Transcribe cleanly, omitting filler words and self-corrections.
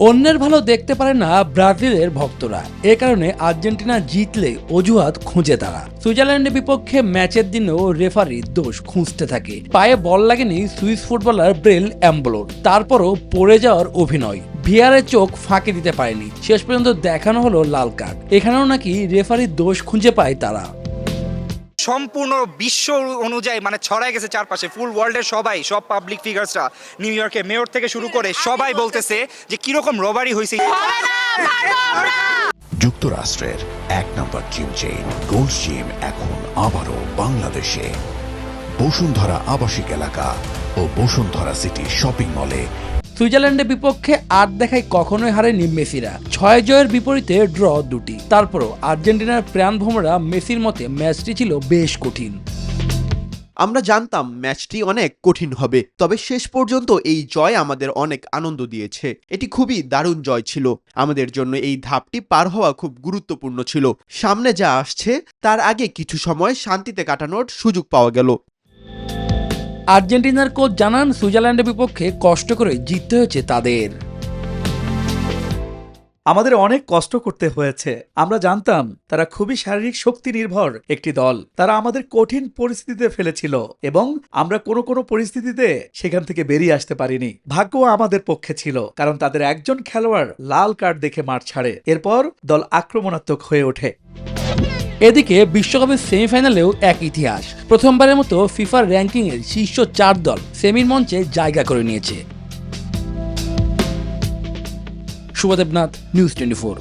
অন্যের ভালো দেখতে পারে না ব্রাজিলের ভক্তরা। এ কারণে আর্জেন্টিনা জিতলে অজুহাত খুঁজে তারা। সুইজারল্যান্ডের বিপক্ষে ম্যাচের দিনেও রেফারি দোষ খুঁজতে থাকে। পায়ে বল লাগেনি সুইস ফুটবলার ব্রেল অ্যাম্বলোর, তারপরও পড়ে যাওয়ার অভিনয়। ভিআরের চোখ ফাঁকি দিতে পারেনি, শেষ পর্যন্ত দেখানো হলো লাল কার্ড। এখানেও নাকি রেফারির দোষ খুঁজে পায় তারা। সম্পূর্ণ বিশ্ব অনুযায়ী মানে ছড়ায় গেছে চারপাশে, ফুল ওয়ার্ল্ডের সবাই, সব পাবলিক ফিগারসরা, নিউ ইয়র্কের মেয়র থেকে শুরু করে সবাই বলতেছে যে কিরকম রবারি হয়েছে। যুক্তরাষ্ট্রের এক নম্বর জিম চেইন গোল্ড জিম এখন আবারও বাংলাদেশে। বসুন্ধরা আবাসিক এলাকা ও বসুন্ধরা সিটি শপিং মলে। সুইজারল্যান্ডের বিপক্ষে আর দেখায় কখনোই হারেনি মেসিরা। 6 জয়ের বিপরীতে ড্র 2টি। তারপরও আর্জেন্টিনার প্রাণভোমরা মেসির মতে ম্যাচটি ছিল বেশ কঠিন। আমরা জানতাম ম্যাচটি অনেক কঠিন হবে, তবে শেষ পর্যন্ত এই জয় আমাদের অনেক আনন্দ দিয়েছে। এটি খুবই দারুণ জয় ছিল। আমাদের জন্য এই ধাপটি পার হওয়া খুব গুরুত্বপূর্ণ ছিল। সামনে যা আসছে তার আগে কিছু সময় শান্তিতে কাটানোর সুযোগ পাওয়া গেল। আর্জেন্টিনার কোচ জানান, সুইজারল্যান্ডের বিপক্ষে কষ্ট করে জিততে হয়েছে তাদের। আমাদের অনেক কষ্ট করতে হয়েছে। আমরা জানতাম তারা খুবই শারীরিক শক্তি নির্ভর একটি দল। তারা আমাদের কঠিন পরিস্থিতিতে ফেলেছিল এবং আমরা কোনো পরিস্থিতিতে সেখান থেকে বেরিয়ে আসতে পারিনি। ভাগ্য আমাদের পক্ষে ছিল, কারণ তাদের একজন খেলোয়াড় লাল কার্ড দেখে মাঠ ছাড়ে। এরপর দল আক্রমণাত্মক হয়ে ওঠে। এদিকে বিশ্বকাপের সেমিফাইনালেও এক ইতিহাস। প্রথমবারের মতো ফিফার র্যাঙ্কিংয়ের শীর্ষ 4 দল সেমির মঞ্চে জায়গা করে নিয়েছে। শুভদেবনাথ, নিউজ 24।